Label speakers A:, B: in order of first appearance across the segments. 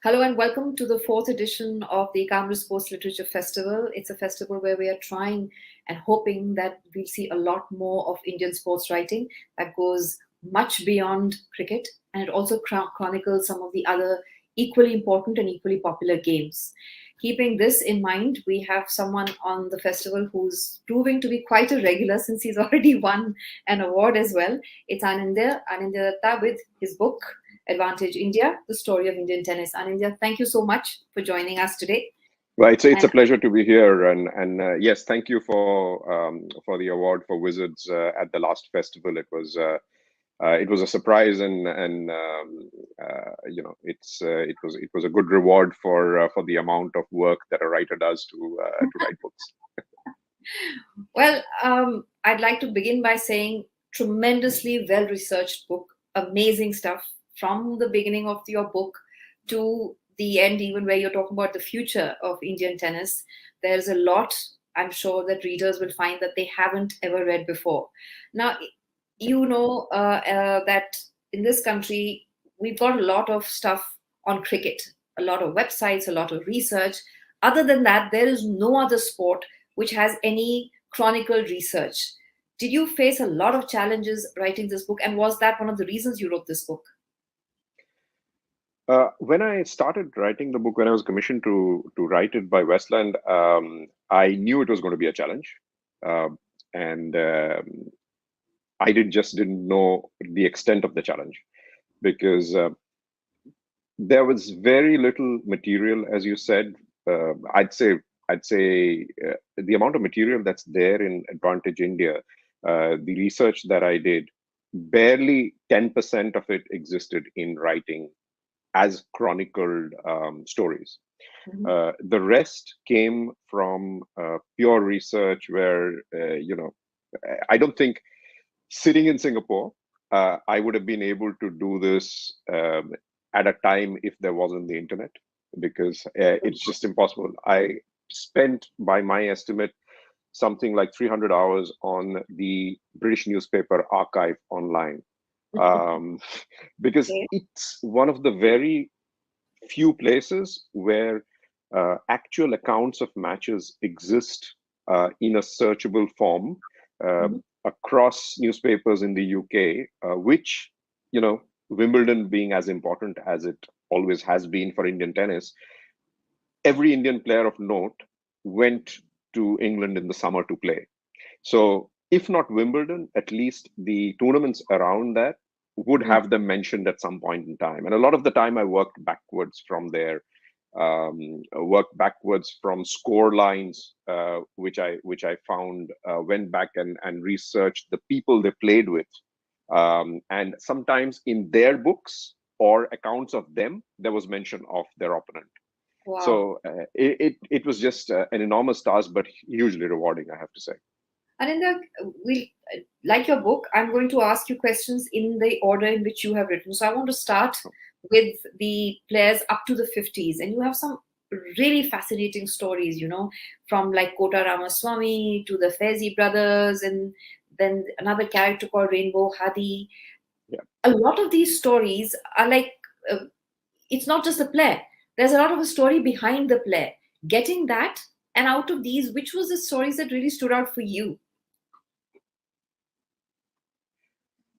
A: Hello and welcome to the fourth edition of the Kamra Sports Literature Festival. It's a festival where we are trying and hoping that we'll see a lot more of Indian sports writing that goes much beyond cricket, and it also chronicles some of the other equally important and equally popular games. Keeping this in mind, we have someone on the festival who's proving to be quite a regular since he's already won an award as well. It's Anindya Dutta with his book, Advantage India, the story of Indian tennis. Anindya, thank you so much for joining us today.
B: Well, it's a
A: And
B: pleasure to be here, and yes, thank you for the award for Wizards at the last festival. It was a surprise, and it was a good reward for the amount of work that a writer does to write books.
A: well, I'd like to begin by saying tremendously well researched book, amazing stuff from the beginning of your book to the end, even where you're talking about the future of Indian tennis. There's a lot, I'm sure, that readers will find that they haven't ever read before. Now, that in this country, we've got a lot of stuff on cricket, a lot of websites, a lot of research. Other than that, there is no other sport which has any chronicled research. Did you face a lot of challenges writing this book? And was that one of the reasons you wrote this book?
B: When I started writing the book, when I was commissioned to write it by Westland, I knew it was going to be a challenge, and didn't know the extent of the challenge because there was very little material, as you said. I'd say the amount of material that's there in Advantage India, the research that I did, barely 10% of it existed in writing as chronicled stories. The rest came from pure research where, I don't think sitting in Singapore, I would have been able to do this at a time if there wasn't the internet, because it's just impossible. I spent, by my estimate, something like 300 hours on the British newspaper archive online, because
A: Okay.
B: it's one of the very few places where actual accounts of matches exist in a searchable form
A: Mhm.
B: across newspapers in the UK, which, Wimbledon being as important as it always has been for Indian tennis, every Indian player of note went to England in the summer to play. So, if not Wimbledon, at least the tournaments around that would
A: Mm.
B: have them mentioned at some point in time. And a lot of the time, I worked backwards from there, worked backwards from score lines, which I found, went back and researched the people they played with, and sometimes in their books or accounts of them, there was mention of their opponent.
A: Wow.
B: So it was just an enormous task, but hugely rewarding, I have to say.
A: Anindya, we like your book. I'm going to ask you questions in the order in which you have written. So I want to start with the players up to the 50s, and you have some really fascinating stories. From like Kota Ramaswamy to the Faizi brothers, and then another character called Rainbow Hadi.
B: Yeah.
A: A lot of these stories are like uh, it's not just the player. There's a lot of a story behind the player. Getting that, and out of these, which was the stories that really stood out for you?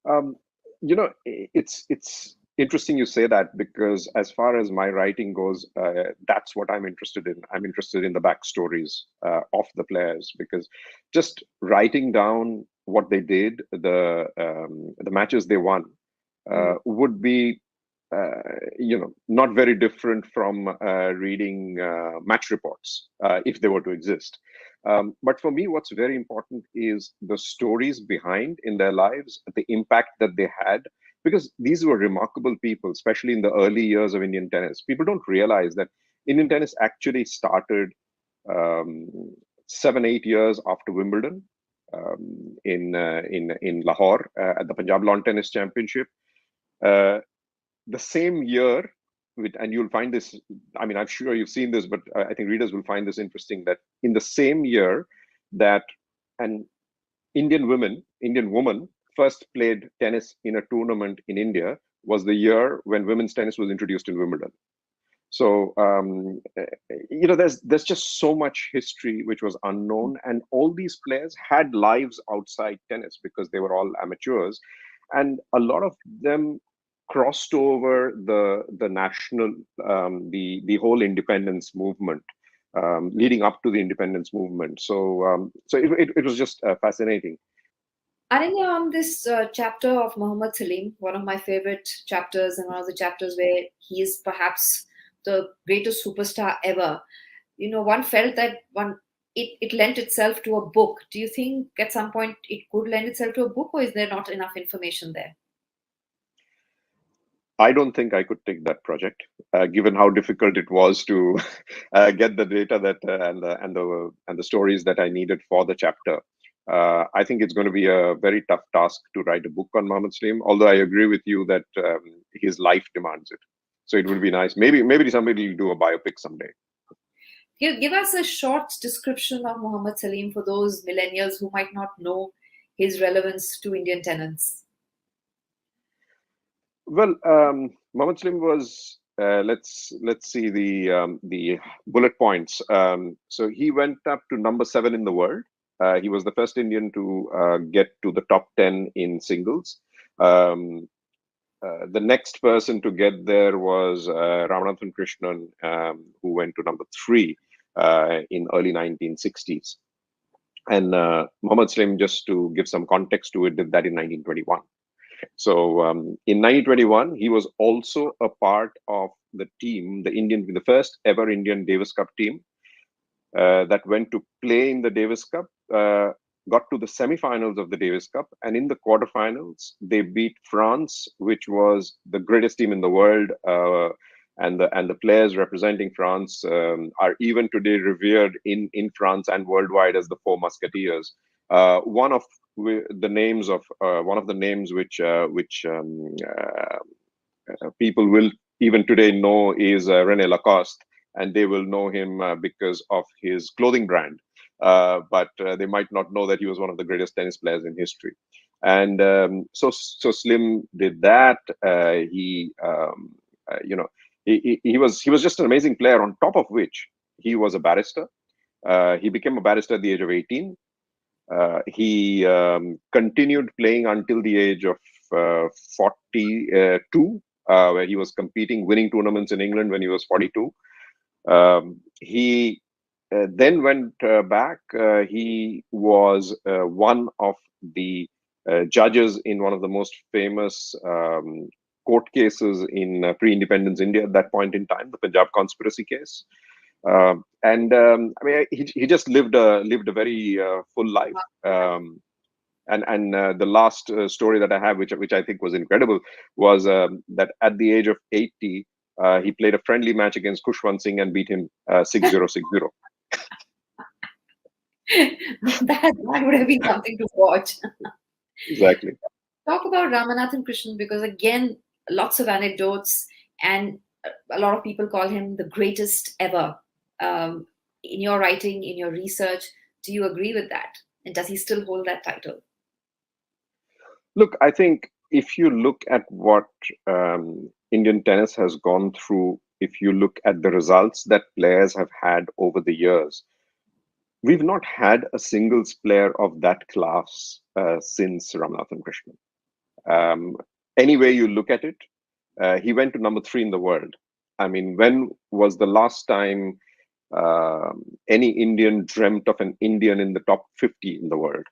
B: Um, it's interesting you say that, because as far as my writing goes, that's what I'm interested in. I'm interested in the backstories of the players, because just writing down what they did, the matches they won,
A: Mm.
B: would be not very different from reading match reports if they were to exist. But for me, what's very important is the stories behind in their lives, the impact that they had, because these were remarkable people, especially in the early years of Indian tennis. People don't realize that Indian tennis actually started um, 7, 8 years after Wimbledon, in Lahore, at the Punjab Lawn Tennis Championship. Uh, the same year, and you'll find this, I mean, I'm sure you've seen this, but I think readers will find this interesting, that in the same year that an Indian woman first played tennis in a tournament in India was the year when women's tennis was introduced in Wimbledon. So there's just so much history which was unknown, and all these players had lives outside tennis because they were all amateurs, and a lot of them crossed over the national the whole independence movement, leading up to the independence movement. So it was just fascinating.
A: Anindya, on this chapter of Mohammed Sleem, one of my favorite chapters, and one of the chapters where he is perhaps the greatest superstar ever. One felt that it lent itself to a book. Do you think at some point it could lend itself to a book, or is there not enough information there?
B: I don't think I could take that project, given how difficult it was to get the data that and the stories that I needed for the chapter. I think it's going to be a very tough task to write a book on Mohammed Sleem. Although I agree with you that his life demands it, so it would be nice. Maybe somebody will do a biopic someday.
A: Give us a short description of Mohammed Sleem for those millennials who might not know his relevance to Indian tenants.
B: Well, Mohammed Sleem was. Let's see the bullet points. So he went up to number 7 in the world. He was the first Indian to get to the top 10 in singles. The next person to get there was Ramanathan Krishnan, who went to number 3 in early 1960s. And Mohammed Sleem, just to give some context to it, did that in 1921. So in 1921, he was also a part of the team, the first ever Indian Davis Cup team that went to play in the Davis Cup, got to the semi-finals of the Davis Cup, and in the quarterfinals, they beat France, which was the greatest team in the world. And the players representing France are even today revered in France and worldwide as the Four Musketeers. One of the names which people will even today know is René Lacoste, and they will know him because of his clothing brand. But they might not know that he was one of the greatest tennis players in history. And so Slim did that. He was just an amazing player. On top of which, he was a barrister. He became a barrister at the age of 18. He continued playing until the age of 42, where he was competing, winning tournaments in England when he was 42. He then went back. He was one of the judges in one of the most famous court cases in pre-independence India at that point in time, the Punjab conspiracy case. I mean, he just lived a very full life. And the last story that I have, which I think was incredible, was that at the age of 80, he played a friendly match against Khushwant Singh and beat him 6-0, 6-0.
A: That would have been something to watch.
B: Exactly.
A: Talk about Ramanathan Krishnan, because again, lots of anecdotes, and a lot of people call him the greatest ever. In your writing, in your research, do you agree with that? And does he still hold that title?
B: Look, I think if you look at what Indian tennis has gone through, if you look at the results that players have had over the years, we've not had a singles player of that class since Ramanathan Krishnan. Any way you look at it, he went to number 3 in the world. I mean, when was the last time any Indian dreamt of an Indian in the top 50 in the world,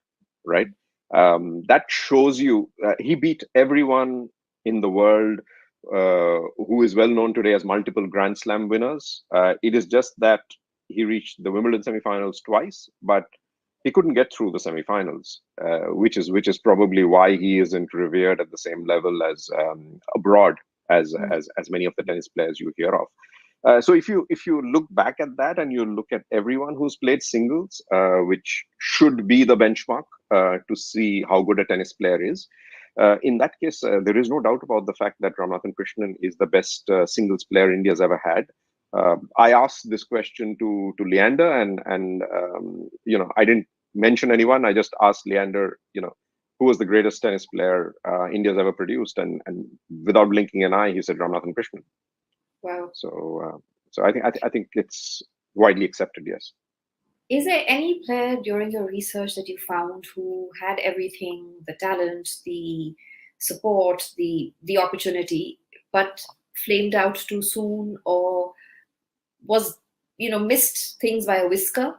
B: right? That shows you he beat everyone in the world who is well known today as multiple Grand Slam winners. It is just that he reached the Wimbledon semifinals twice, but he couldn't get through the semifinals, which is probably why he isn't revered at the same level as abroad as many of the tennis players you hear of. So if you look back at that and you look at everyone who's played singles, which should be the benchmark to see how good a tennis player is, in that case, there is no doubt about the fact that Ramanathan Krishnan is the best singles player India's ever had. I asked this question to Leander, and I didn't mention anyone. I just asked Leander, who was the greatest tennis player India's ever produced, and without blinking an eye, he said Ramanathan Krishnan.
A: Wow.
B: So So I think it's widely accepted. Yes.
A: Is there any player during your research that you found who had everything, the talent, the support, the opportunity, but flamed out too soon, or was, missed things by a whisker?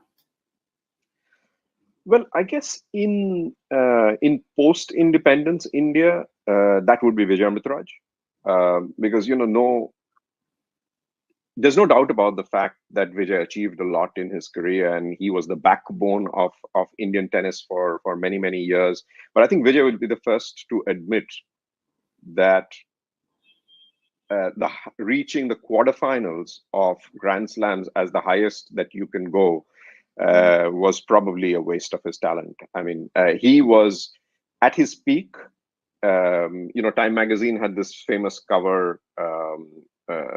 B: Well, I guess in post-independence India, that would be Vijay Amritraj, because no, there's no doubt about the fact that Vijay achieved a lot in his career, and he was the backbone of Indian tennis for many years. But I think Vijay will be the first to admit that reaching the quarterfinals of Grand Slams as the highest that you can go was probably a waste of his talent. I mean, he was at his peak. Time magazine had this famous cover.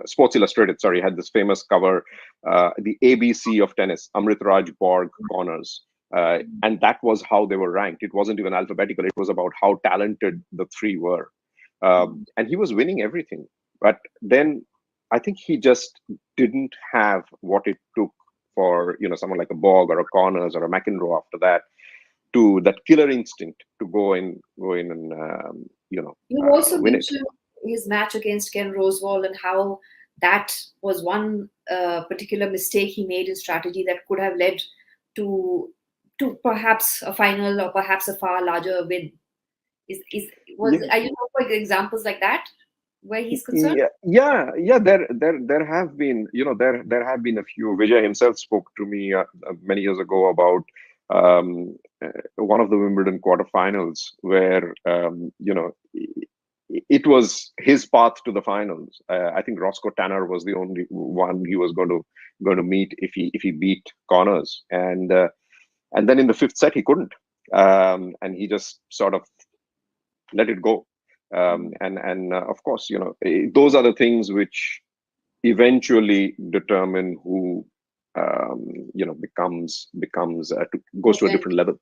B: Sports Illustrated, sorry, had this famous cover, the ABC of tennis, Amritraj Borg corners. And that was how they were ranked. It wasn't even alphabetical. It was about how talented the three were. And he was winning everything. But then I think he just didn't have what it took for someone like a Borg or a Connors or a McEnroe after that, to that killer instinct to go in and
A: You also
B: win it.
A: mentioned his match against Ken Rosewall and how that was one particular mistake he made in strategy that could have led to perhaps a final or perhaps a far larger win. Is was
B: Yeah,
A: Are you looking for examples like that where he's concerned?
B: yeah. There have been there have been a few. Vijay himself spoke to me many years ago about one of the Wimbledon quarterfinals where it was his path to the finals. I think Roscoe Tanner was the only one he was going to meet if he beat Connors, and then in the fifth set he couldn't, and he just sort of let it go. And of course, those are the things which eventually determine who goes to a different level,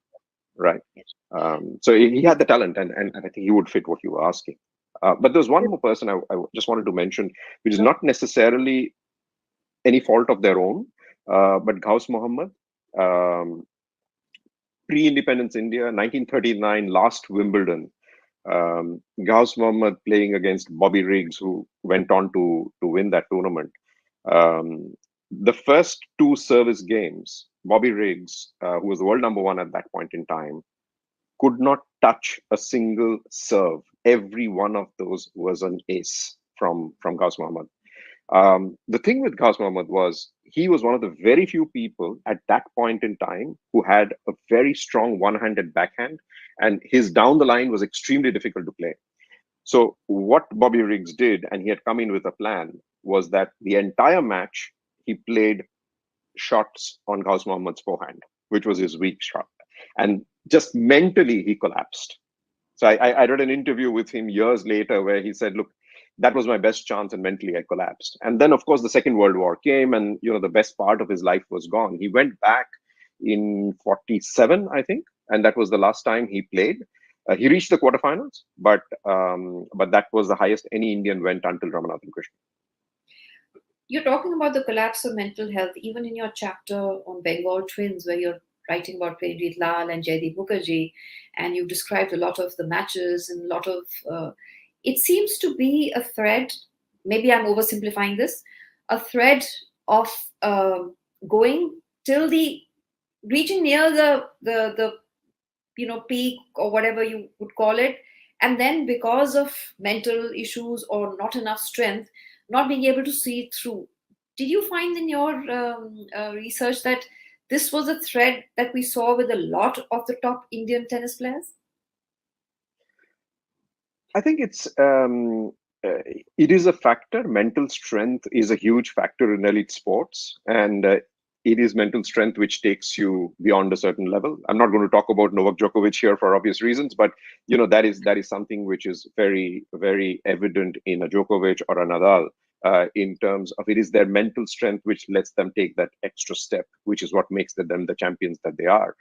B: right? So he had the talent, and I think he would fit what you were asking. But there's one more person I just wanted to mention, which is not necessarily any fault of their own, but Ghaus Mohammed. Um, Pre-independence India, 1939, last Wimbledon. Ghaus Mohammed playing against Bobby Riggs, who went on to win that tournament. Um, the first two service games, Bobby Riggs, who was the world number one at that point in time, could not touch a single serve. Every one of those was an ace from Ghaus Mohammed. The thing with Ghaus Mohammed was he was one of the very few people at that point in time who had a very strong one-handed backhand, and his down the line was extremely difficult to play. So what Bobby Riggs did, and he had come in with a plan, was that the entire match he played shots on Ghaus Mohammed's forehand, which was his weak shot, and just mentally he collapsed. So I read an interview with him years later where he said, "Look, that was my best chance, and mentally I collapsed." And then, of course, the Second World War came, and the best part of his life was gone. He went back in '47, I think, and that was the last time he played. He reached the quarterfinals, but that was the highest any Indian went until Ramanathan Krishnan.
A: You're talking about the collapse of mental health, even in your chapter on Bengal twins, where you're writing about Premjit Lal and Jaideep Mukherjee, and you've described a lot of the matches and a lot of. It seems to be a thread. Maybe I'm oversimplifying this. A thread of going till the reaching near the peak or whatever you would call it, and then because of mental issues or not enough strength, not being able to see it through. Did you find in your research that this was a thread that we saw with a lot of the top Indian tennis players?
B: I think it is a factor. Mental strength is a huge factor in elite sports, and it is mental strength which takes you beyond a certain level. I'm not going to talk about Novak Djokovic here for obvious reasons, but that is something which is very evident in a Djokovic or a Nadal. In terms of it is their mental strength which lets them take that extra step, which is what makes them the champions that they are.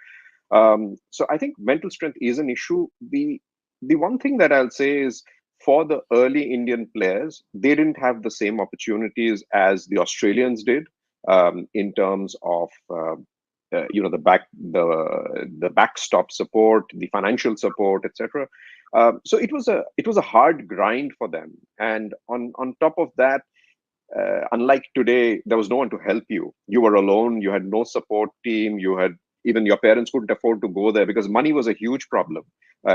B: So I think mental strength is an issue. The one thing that I'll say is for the early Indian players, they didn't have the same opportunities as the Australians did, in terms of the backstop support, the financial support, etc. So it was a hard grind for them, and on top of that, unlike today, there was no one to help you. You were alone. You had no support team. You had even your parents couldn't afford to go there because money was a huge problem.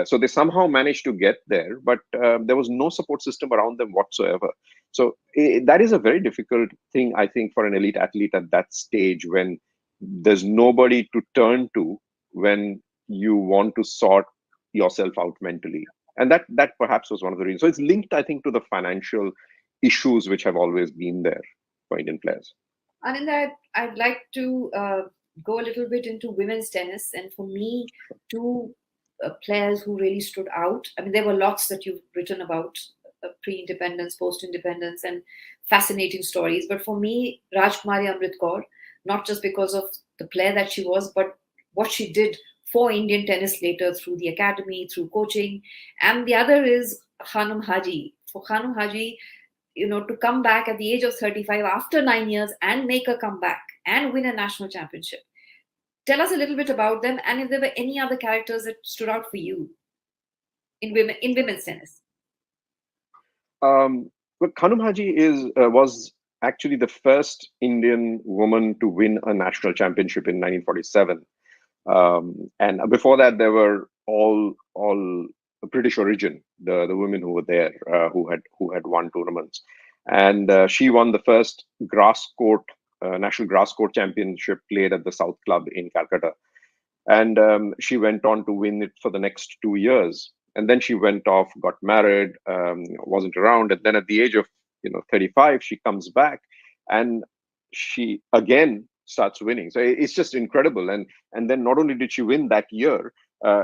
B: So they somehow managed to get there, but there was no support system around them whatsoever. So that is a very difficult thing, I think, for an elite athlete at that stage when there's nobody to turn to when you want to sort yourself out mentally. And that perhaps was one of the reasons. So it's linked, I think, to the financial issues which have always been there for Indian players.
A: Anindya, I'd like to go a little bit into women's tennis. And for me, two players who really stood out. I mean, there were lots that you've written about pre-independence, post-independence, and fascinating stories. But for me, Rajkumari Amritkaur, not just because of the player that she was, but what she did for Indian tennis later through the academy, through coaching. And the other is Khanum Haji. For Khanum Haji, to come back at the age of 35 after 9 years and make a comeback and win a national championship. Tell us a little bit about them, and if there were any other characters that stood out for you in women's tennis.
B: Well, Khanum Haji was actually the first Indian woman to win a national championship in 1947. And before that, there were all British origin, the women who were there, who had won tournaments, and she won the first national grass court championship played at the South Club in Calcutta, and she went on to win it for the next 2 years, and then she went off, got married, wasn't around, and then at the age of 35, she comes back, and she again starts winning. So it's just incredible. And then not only did she win that year,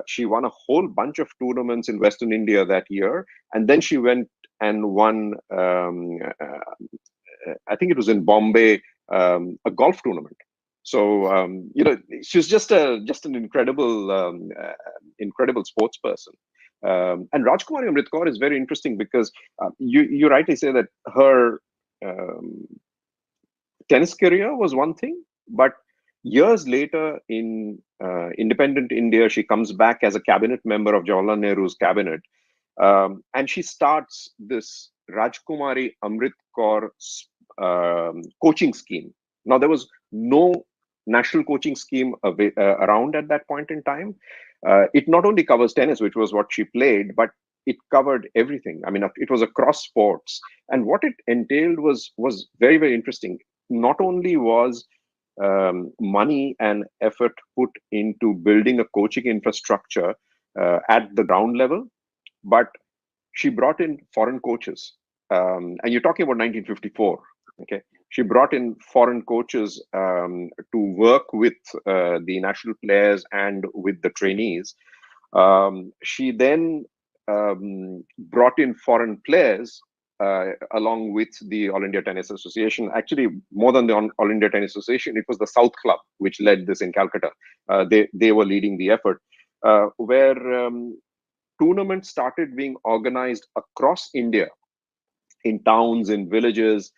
B: she won a whole bunch of tournaments in Western India that year, and then she went and won. I think it was in Bombay, a golf tournament. So she's just an incredible sports person. And Rajkumari Amritkaur is very interesting because you rightly say that her tennis career was one thing, but years later in independent India, she comes back as a cabinet member of Jawaharlal Nehru's cabinet, and she starts this Rajkumari Amritkaur coaching scheme. Now, there was no national coaching scheme around at that point in time. It not only covers tennis, which was what she played, but it covered everything. I mean, it was across sports, and what it entailed was very, very interesting. Not only was money and effort put into building a coaching infrastructure at the ground level, but she brought in foreign coaches. And you're talking about 1954. Okay, she brought in foreign coaches to work with the national players and with the trainees. She then brought in foreign players along with the All India Tennis Association. Actually, more than the All India Tennis Association, it was the South Club which led this in Calcutta. They were leading the effort, where tournaments started being organized across India, in towns, in villages,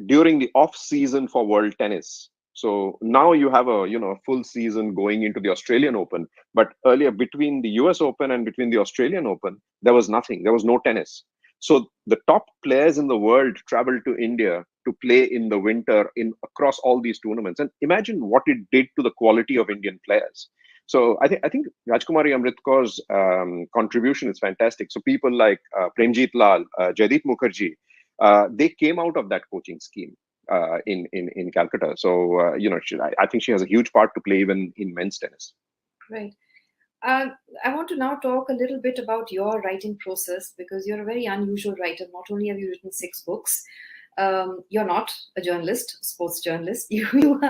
B: during the off season for world tennis. So now you have a full season going into the Australian Open, but earlier between the US Open and between the Australian Open, there was nothing. There was no tennis. So the top players in the world traveled to India to play in the winter across all these tournaments. And imagine what it did to the quality of Indian players. So I think Rajkumari Amritkaur's contribution is fantastic. So people like Premjit Lal, Jaideep Mukherjee, they came out of that coaching scheme in Calcutta. So I think she has a huge part to play even in men's tennis.
A: Right. I want to now talk a little bit about your writing process, because you're a very unusual writer. Not only have you written 6 books, you're not a journalist, sports journalist. You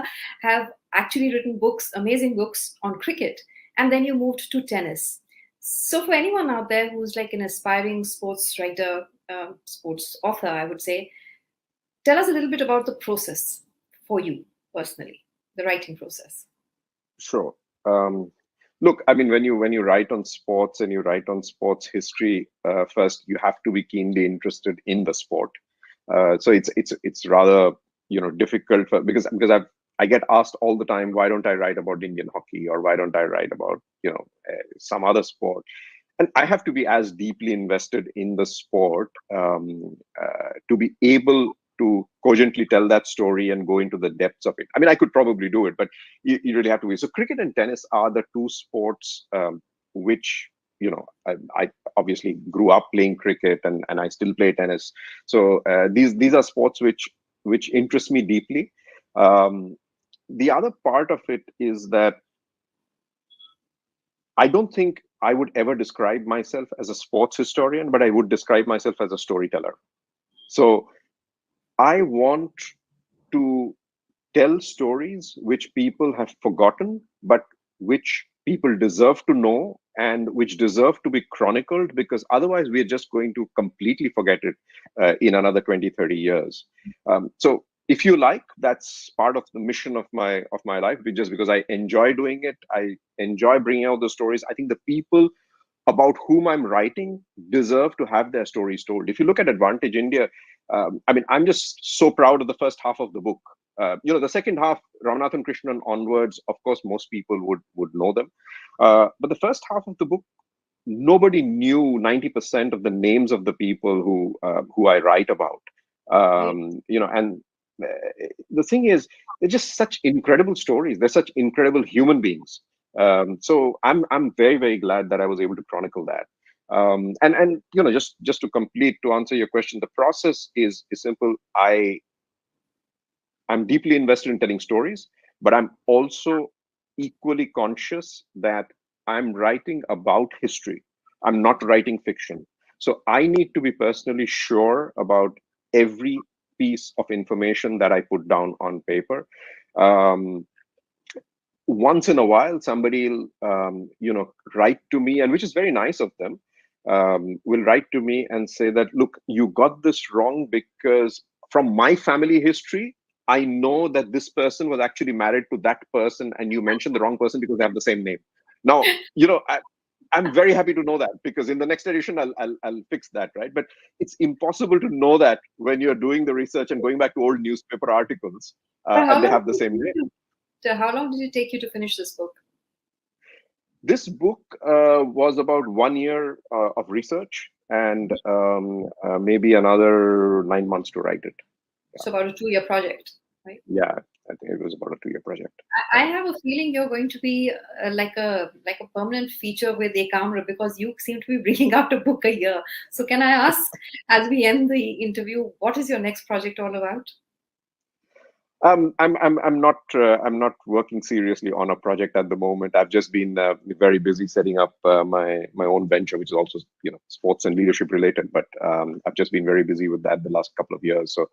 A: have actually written books, amazing books on cricket, and then you moved to tennis. So for anyone out there who's like an aspiring sports writer, sports author, I would say, tell us a little bit about the process for you personally, the writing process.
B: Sure. Look, I mean, when you write on sports and you write on sports history, first you have to be keenly interested in the sport. So it's rather difficult because I get asked all the time, why don't I write about Indian hockey, or why don't I write about some other sport? And I have to be as deeply invested in the sport to be able to cogently tell that story and go into the depths of it. I mean, I could probably do it, but you really have to be. So cricket and tennis are the two sports which I obviously grew up playing cricket, and I still play tennis. So these are sports which interest me deeply. The other part of it is that I don't think I would ever describe myself as a sports historian, but I would describe myself as a storyteller. So I want to tell stories which people have forgotten, but which people deserve to know and which deserve to be chronicled, because otherwise we're just going to completely forget it in another 20, 30 years. So if you like, that's part of the mission of my life, just because I enjoy doing it. I enjoy bringing out the stories. I think the people about whom I'm writing deserve to have their stories told. If you look at Advantage India, I mean, I'm just so proud of the first half of the book. The second half, Ramanathan Krishnan onwards, of course, most people would know them. But the first half of the book, nobody knew 90% of the names of the people who I write about. And the thing is, they're just such incredible stories. They're such incredible human beings. So I'm very, very glad that I was able to chronicle that. And just to answer your question, the process is simple. I'm deeply invested in telling stories, but I'm also equally conscious that I'm writing about history. I'm not writing fiction. So I need to be personally sure about every piece of information that I put down on paper. Once in a while, somebody will, write to me, and which is very nice of them, will write to me and say that, look, you got this wrong because from my family history, I know that this person was actually married to that person, and you mentioned the wrong person because they have the same name. Now, I'm very happy to know that, because in the next edition, I'll fix that, right? But it's impossible to know that when you're doing the research and going back to old newspaper articles,
A: But
B: and they have the same name.
A: how long did it take you to finish this book?
B: This book was about 1 year of research, and maybe another 9 months to write it.
A: So about a 2-year project, right?
B: Yeah, I think it was about a 2 year project.
A: I have a feeling you're going to be like a permanent feature with Ekamra, because you seem to be bringing out a book a year. So can I ask, as we end the interview, what is your next project all about?
B: I'm not working seriously on a project at the moment. I've just been very busy setting up my own venture, which is also sports and leadership related. But I've just been very busy with that the last couple of years. So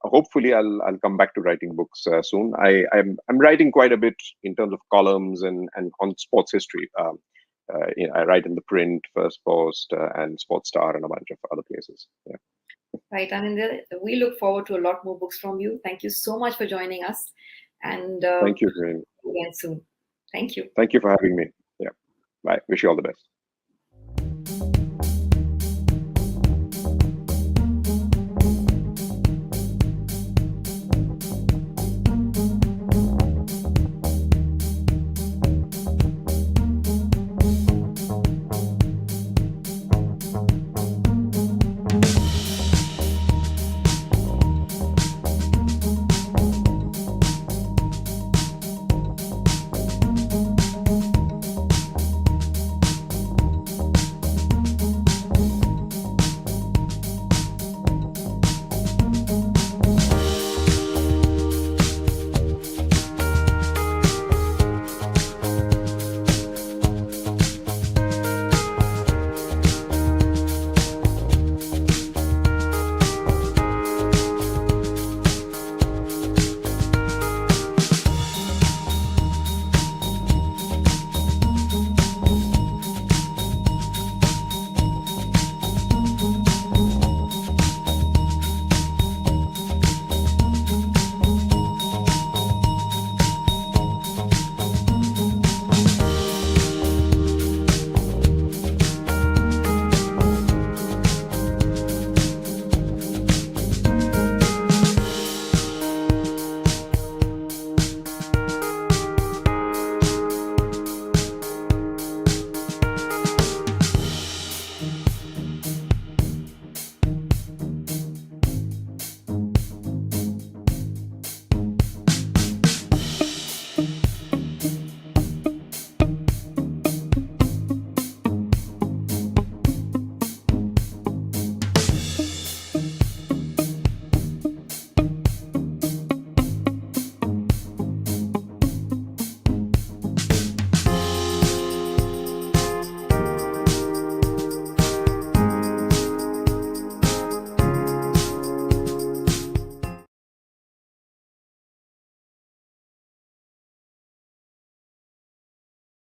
B: hopefully I'll come back to writing books soon. I'm writing quite a bit in terms of columns and on sports history. I write in the Print, First Post, and Sports Star, and a bunch of other places. Yeah.
A: Right, Anindya, we look forward to a lot more books from you. Thank you so much for joining us, and
B: Thank you, Shireen.
A: again soon. Thank you.
B: Thank you for having me. Yeah. Bye. Wish you all the best.